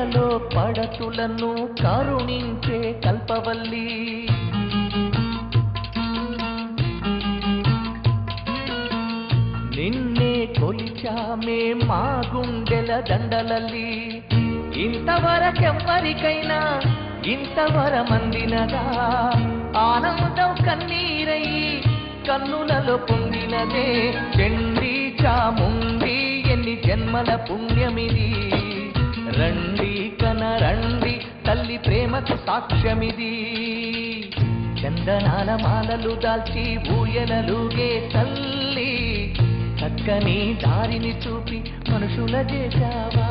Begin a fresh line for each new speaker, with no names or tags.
కళ్ళలో పడతులను కరుణించే కల్పవల్లి నిన్నే కొలిచామే మా గుండెల దండలల్లి ఇంతవరకెవ్వరికైనా ఇంతవరమందినదా ఆనందం కన్నీరయ్యి కన్నులలో పొందినదే చండీ చాముండి ఎన్ని జన్మల పుణ్యమిది రండి కనరండి తల్లి ప్రేమకు సాక్ష్యమిది చందనాల మాలలు దాల్చి ఊయలలుగే తల్లి చక్కని దారిని చూపి మనుషుల చేశావా